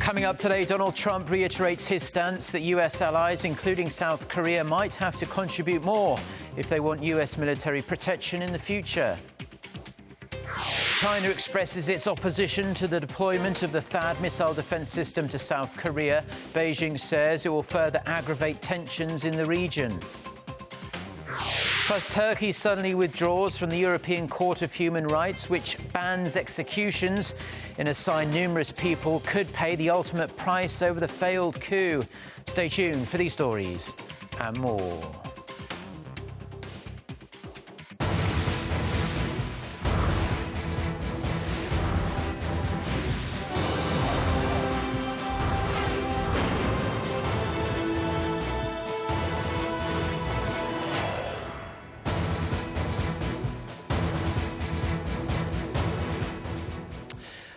Coming up today, Donald Trump reiterates his stance that US allies, including South Korea, might have to contribute more if they want US military protection in the future. China expresses its opposition to the deployment of the THAAD missile defense system to South Korea. Beijing says it will further aggravate tensions in the region. Plus, Turkey suddenly withdraws from the European Court of Human Rights, which bans executions in a sign numerous people could pay the ultimate price over the failed coup. Stay tuned for these stories and more.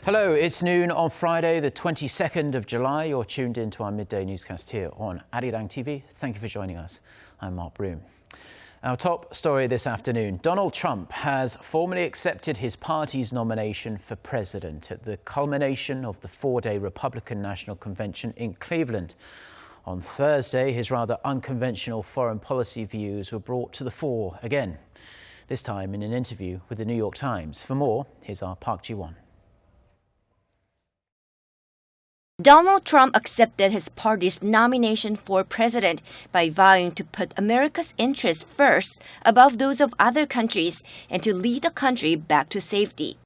Hello, it's noon on Friday, the 22nd of July. You're tuned in to our midday newscast here on Arirang TV. Thank you for joining us. I'm Mark Broom. Our top story this afternoon. Donald Trump has formally accepted his party's nomination for president at the culmination of the four-day Republican National Convention in Cleveland. On Thursday, his rather unconventional foreign policy views were brought to the fore again, this time in an interview with the New York Times. For more, here's our Park Ji-won. Donald Trump accepted his party's nomination for president by vowing to put America's interests first above those of other countries and to lead the country back to safety.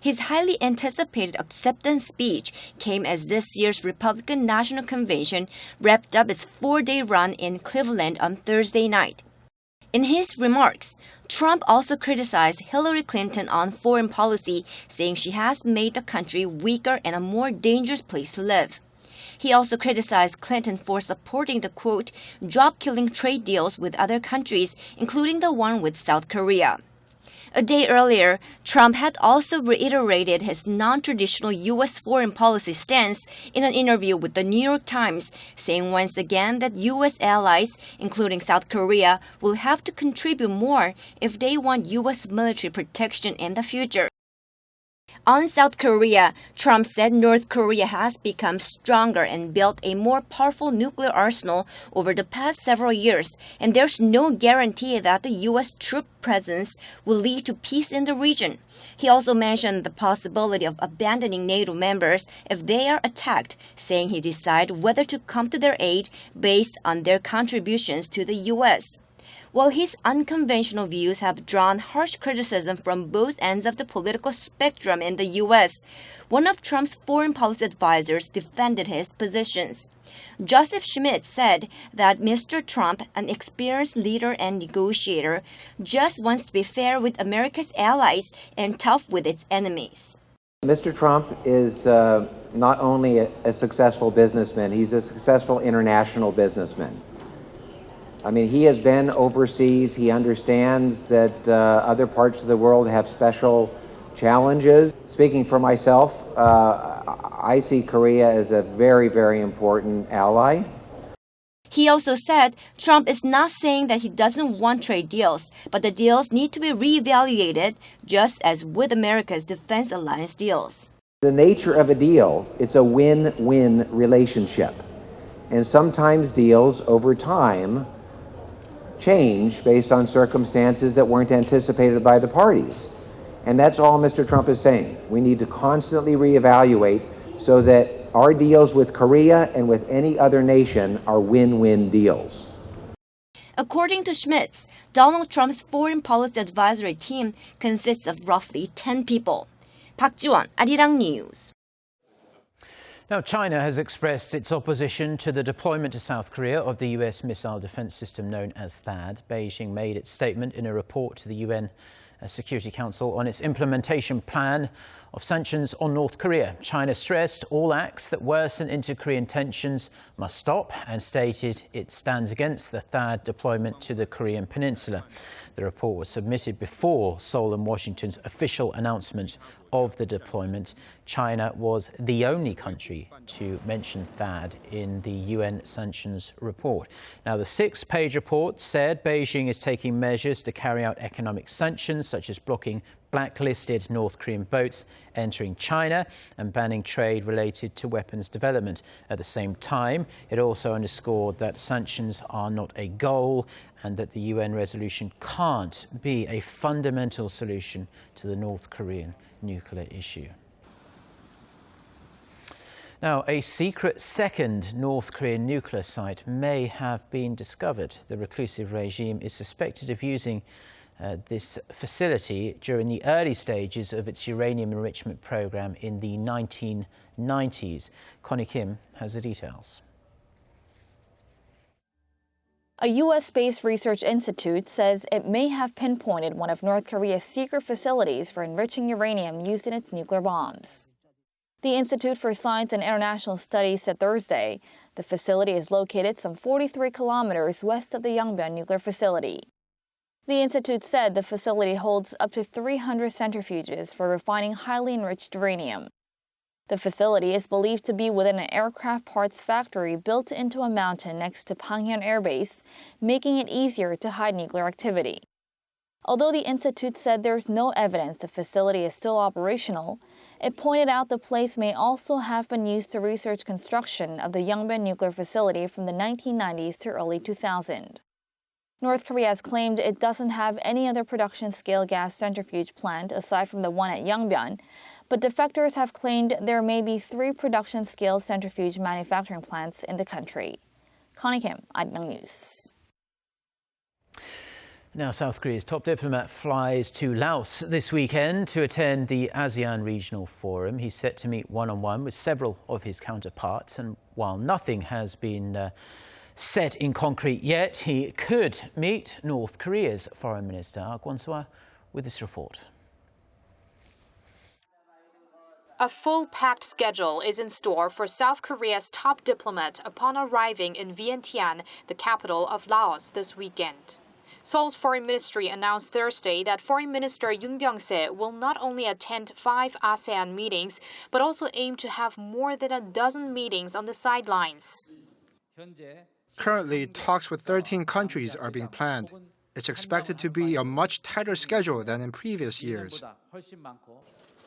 His highly anticipated acceptance speech came as this year's Republican National Convention wrapped up its four-day run in Cleveland on Thursday night. In his remarks, Trump also criticized Hillary Clinton on foreign policy, saying she has made the country weaker and a more dangerous place to live. He also criticized Clinton for supporting the, quote, job-killing trade deals with other countries, including the one with South Korea. A day earlier, Trump had also reiterated his non-traditional U.S. foreign policy stance in an interview with the New York Times, saying once again that U.S. allies, including South Korea, will have to contribute more if they want U.S. military protection in the future. On South Korea, Trump said North Korea has become stronger and built a more powerful nuclear arsenal over the past several years, and there's no guarantee that the U.S. troop presence will lead to peace in the region. He also mentioned the possibility of abandoning NATO members if they are attacked, saying he decides whether to come to their aid based on their contributions to the U.S. While his unconventional views have drawn harsh criticism from both ends of the political spectrum in the U.S., one of Trump's foreign policy advisors defended his positions. Joseph Schmidt said that Mr. Trump, an experienced leader and negotiator, just wants to be fair with America's allies and tough with its enemies. Mr. Trump is not only a successful businessman, he's a successful international businessman. I mean, he has been overseas. He understands that other parts of the world have special challenges. Speaking for myself, I see Korea as a very, very important ally. He also said Trump is not saying that he doesn't want trade deals, but the deals need to be reevaluated, just as with America's defense alliance deals. The nature of a deal, it's a win-win relationship. And sometimes deals over time change based on circumstances that weren't anticipated by the parties. And that's all Mr. Trump is saying. We need to constantly reevaluate so that our deals with Korea and with any other nation are win-win deals. According to Schmitz, Donald Trump's foreign policy advisory team consists of roughly 10 people. Park Ji-won, Arirang News. Now, China has expressed its opposition to the deployment to South Korea of the US missile defense system known as THAAD. Beijing made its statement in a report to the UN Security Council on its implementation plan of sanctions on North Korea. China stressed all acts that worsen inter-Korean tensions must stop and stated it stands against the THAAD deployment to the Korean peninsula. The report was submitted before Seoul and Washington's official announcement of the deployment. China was the only country to mention THAAD in the UN sanctions report. Now, the 6-page report said Beijing is taking measures to carry out economic sanctions, such as blocking blacklisted North Korean boats entering China and banning trade related to weapons development. At the same time, it also underscored that sanctions are not a goal and that the UN resolution can't be a fundamental solution to the North Korean nuclear issue. Now, a secret second North Korean nuclear site may have been discovered. The reclusive regime is suspected of using this facility during the early stages of its uranium enrichment program in the 1990s. Connie Kim has the details. A U.S.-based research institute says it may have pinpointed one of North Korea's secret facilities for enriching uranium used in its nuclear bombs. The Institute for Science and International Studies said Thursday the facility is located some 43 kilometers west of the Yongbyon nuclear facility. The institute said the facility holds up to 300 centrifuges for refining highly enriched uranium. The facility is believed to be within an aircraft parts factory built into a mountain next to Panghyun Air Base, making it easier to hide nuclear activity. Although the institute said there's no evidence the facility is still operational, it pointed out the place may also have been used to research construction of the Yongbyon nuclear facility from the 1990s to early 2000. North Korea has claimed it doesn't have any other production-scale gas centrifuge plant aside from the one at Yongbyon, but defectors have claimed there may be 3 production-scale centrifuge manufacturing plants in the country. Connie Kim, Arirang News. Now, South Korea's top diplomat flies to Laos this weekend to attend the ASEAN Regional Forum. He's set to meet one-on-one with several of his counterparts, and while nothing has been set in concrete yet, he could meet North Korea's Foreign Minister, Kwon-swa, with this report. A full-packed schedule is in store for South Korea's top diplomat upon arriving in Vientiane, the capital of Laos, this weekend. Seoul's foreign ministry announced Thursday that Foreign Minister Yoon Byung-se will not only attend 5 ASEAN meetings, but also aim to have more than a dozen meetings on the sidelines. Currently, talks with 13 countries are being planned. It's expected to be a much tighter schedule than in previous years.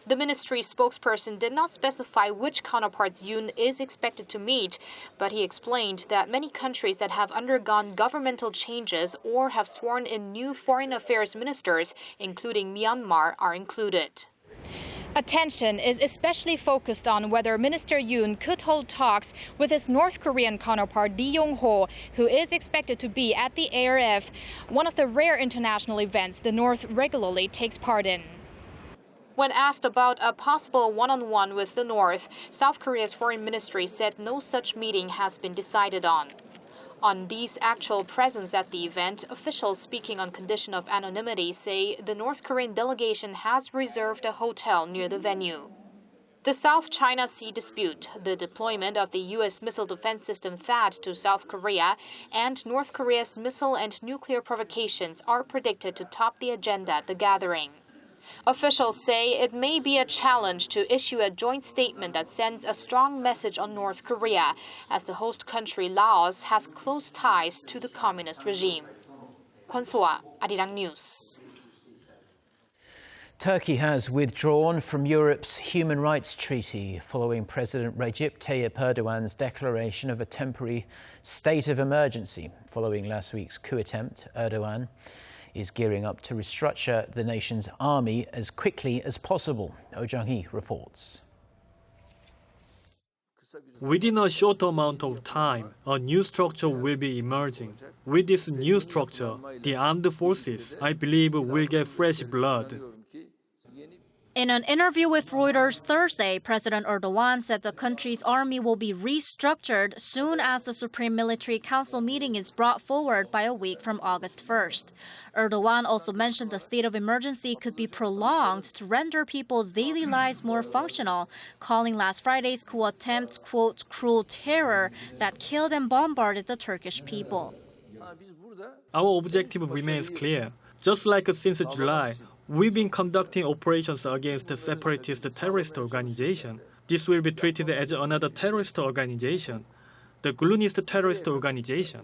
The ministry spokesperson did not specify which counterparts Yoon is expected to meet, but he explained that many countries that have undergone governmental changes or have sworn in new foreign affairs ministers, including Myanmar, are included. Attention is especially focused on whether Minister Yoon could hold talks with his North Korean counterpart Lee Yong-ho, who is expected to be at the ARF, one of the rare international events the North regularly takes part in. When asked about a possible one-on-one with the North, South Korea's foreign ministry said no such meeting has been decided on. On Lee's actual presence at the event, officials speaking on condition of anonymity say the North Korean delegation has reserved a hotel near the venue. The South China Sea dispute, the deployment of the U.S. missile defense system THAAD to South Korea, and North Korea's missile and nuclear provocations are predicted to top the agenda at the gathering. Officials say it may be a challenge to issue a joint statement that sends a strong message on North Korea, as the host country Laos has close ties to the communist regime. Kwon-swa, Arirang News. Turkey has withdrawn from Europe's human rights treaty following President Recep Tayyip Erdogan's declaration of a temporary state of emergency. Following last week's coup attempt, Erdogan is gearing up to restructure the nation's army as quickly as possible. Oh Jung-hee reports. Within a short amount of time, a new structure will be emerging. With this new structure, the armed forces, I believe, will get fresh blood. In an interview with Reuters Thursday, President Erdogan said the country's army will be restructured soon as the Supreme Military Council meeting is brought forward by a week from August 1st. Erdogan also mentioned the state of emergency could be prolonged to render people's daily lives more functional, calling last Friday's coup attempt, quote, cruel terror that killed and bombarded the Turkish people. Our objective remains clear. Just like since July, We've been conducting operations against a separatist terrorist organization. This will be treated as another terrorist organization, the Gülünist terrorist organization.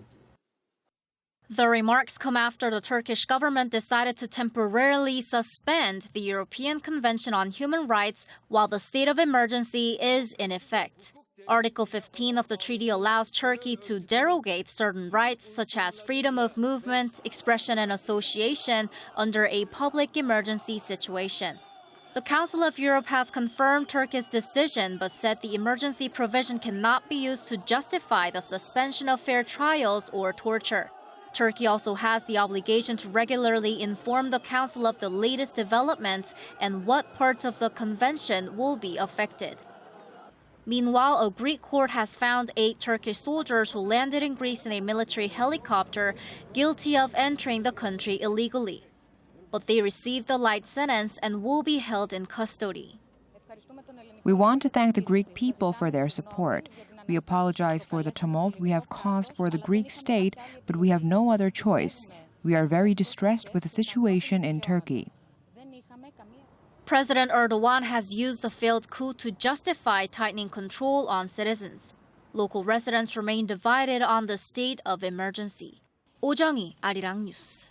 The remarks come after the Turkish government decided to temporarily suspend the European Convention on Human Rights while the state of emergency is in effect. Article 15 of the treaty allows Turkey to derogate certain rights such as freedom of movement, expression and association under a public emergency situation. The Council of Europe has confirmed Turkey's decision but said the emergency provision cannot be used to justify the suspension of fair trials or torture. Turkey also has the obligation to regularly inform the Council of the latest developments and what parts of the convention will be affected. Meanwhile, a Greek court has found 8 Turkish soldiers who landed in Greece in a military helicopter guilty of entering the country illegally. But they received a light sentence and will be held in custody. We want to thank the Greek people for their support. We apologize for the tumult we have caused for the Greek state, but we have no other choice. We are very distressed with the situation in Turkey. President Erdogan has used the failed coup to justify tightening control on citizens. Local residents remain divided on the state of emergency. Oh Jung-hee, Arirang News.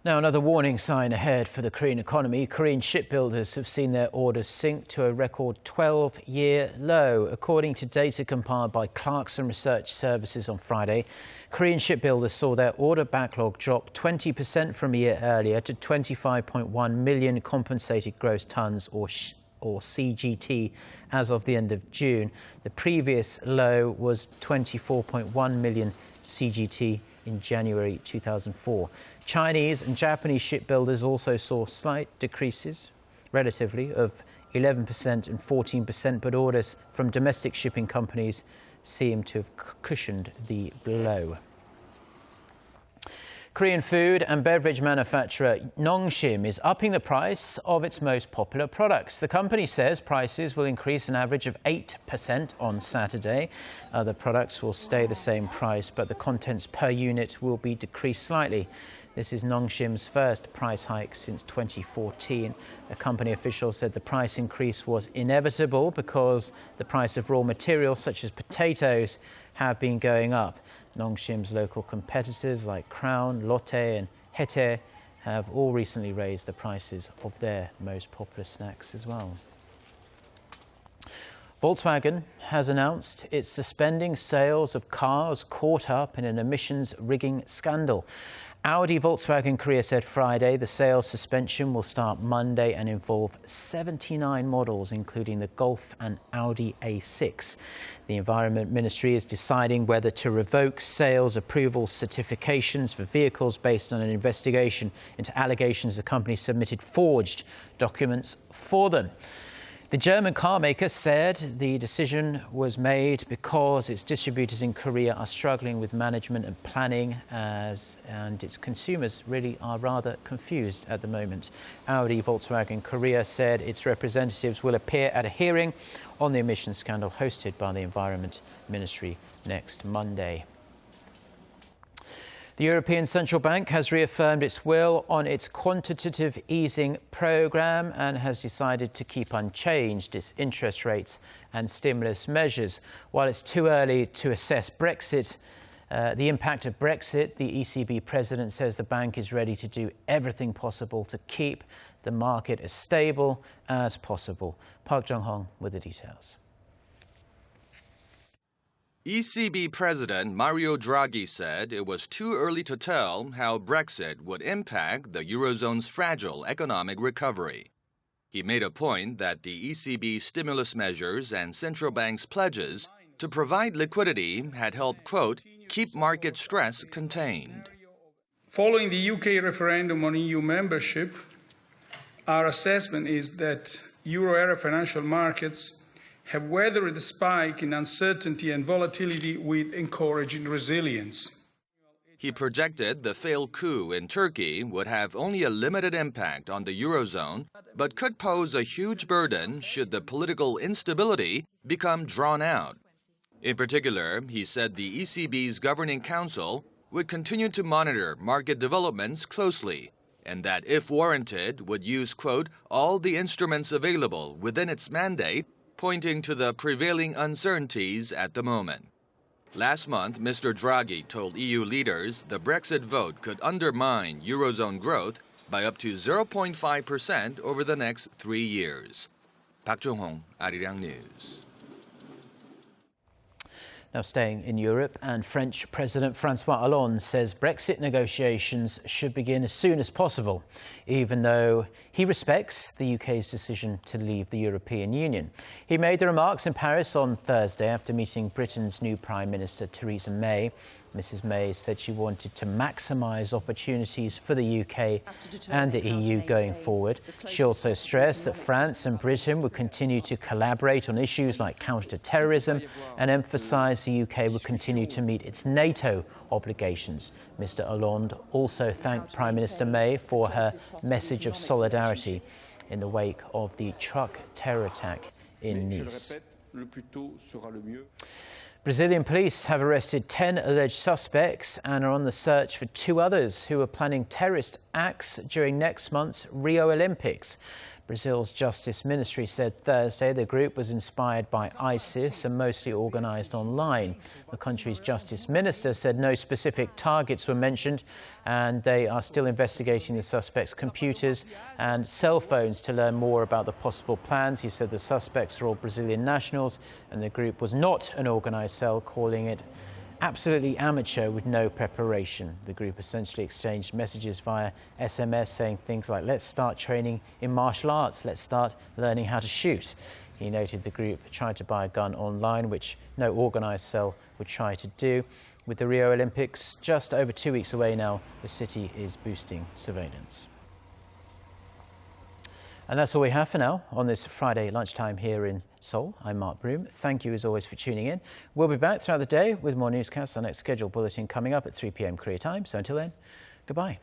Now, another warning sign ahead for the Korean economy. Korean shipbuilders have seen their orders sink to a record 12-year low. According to data compiled by Clarkson Research Services on Friday, Korean shipbuilders saw their order backlog drop 20% from a year earlier to 25.1 million compensated gross tons or CGT as of the end of June. The previous low was 24.1 million CGT in January 2004. Chinese and Japanese shipbuilders also saw slight decreases, relatively, of 11% and 14%, but orders from domestic shipping companies seem to have cushioned the blow. Korean food and beverage manufacturer Nongshim is upping the price of its most popular products. The company says prices will increase an average of 8% on Saturday. Other products will stay the same price, but the contents per unit will be decreased slightly. This is Nongshim's first price hike since 2014. A company official said the price increase was inevitable because the price of raw materials such as potatoes have been going up. Nongshim's local competitors like Crown, Lotte and Hete have all recently raised the prices of their most popular snacks as well. Volkswagen has announced it's suspending sales of cars caught up in an emissions rigging scandal. Audi Volkswagen Korea said Friday the sales suspension will start Monday and involve 79 models, including the Golf and Audi A6. The Environment Ministry is deciding whether to revoke sales approval certifications for vehicles based on an investigation into allegations the company submitted forged documents for them. The German car maker said the decision was made because its distributors in Korea are struggling with management and planning, and its consumers really are rather confused at the moment. Audi Volkswagen Korea said its representatives will appear at a hearing on the emissions scandal hosted by the Environment Ministry next Monday. The European Central Bank has reaffirmed its will on its quantitative easing programme and has decided to keep unchanged its interest rates and stimulus measures. While it's too early to assess Brexit, the impact of Brexit, the ECB president says the bank is ready to do everything possible to keep the market as stable as possible. Park Jong-hong with the details. ECB President Mario Draghi said it was too early to tell how Brexit would impact the Eurozone's fragile economic recovery. He made a point that the ECB's stimulus measures and central bank's pledges to provide liquidity had helped, quote, keep market stress contained. Following the UK referendum on EU membership, our assessment is that euro area financial markets have weathered the spike in uncertainty and volatility with encouraging resilience. He projected the failed coup in Turkey would have only a limited impact on the Eurozone, but could pose a huge burden should the political instability become drawn out. In particular, he said the ECB's Governing Council would continue to monitor market developments closely and that, if warranted, would use, quote, all the instruments available within its mandate, pointing to the prevailing uncertainties at the moment. Last month, Mr. Draghi told EU leaders the Brexit vote could undermine Eurozone growth by up to 0.5% over the next 3 years. Park Jong-hong, Arirang News. Now staying in Europe, and French President François Hollande says Brexit negotiations should begin as soon as possible, even though he respects the UK's decision to leave the European Union. He made the remarks in Paris on Thursday after meeting Britain's new Prime Minister Theresa May. Mrs May said she wanted to maximise opportunities for the UK and the EU going forward. She also stressed that France and Britain would continue to collaborate on issues like counter-terrorism and emphasised the UK would continue to meet its NATO obligations. Mr Hollande also thanked Prime Minister May for her message of solidarity in the wake of the truck terror attack in Nice. Brazilian police have arrested 10 alleged suspects and are on the search for 2 others who are planning terrorist acts during next month's Rio Olympics. Brazil's Justice Ministry said Thursday the group was inspired by ISIS and mostly organised online. The country's Justice Minister said no specific targets were mentioned, and they are still investigating the suspects' computers and cell phones to learn more about the possible plans. He said the suspects are all Brazilian nationals and the group was not an organised cell, calling it absolutely amateur with no preparation. The group essentially exchanged messages via SMS saying things like, let's start training in martial arts, let's start learning how to shoot. He noted the group tried to buy a gun online, which no organised cell would try to do. With the Rio Olympics just over 2 weeks away now, the city is boosting surveillance. And that's all we have for now on this Friday lunchtime here in Seoul. I'm Mark Broom. Thank you as always for tuning in. We'll be back throughout the day with more newscasts. Our next scheduled bulletin coming up at 3 p.m. Korea time. So until then, goodbye.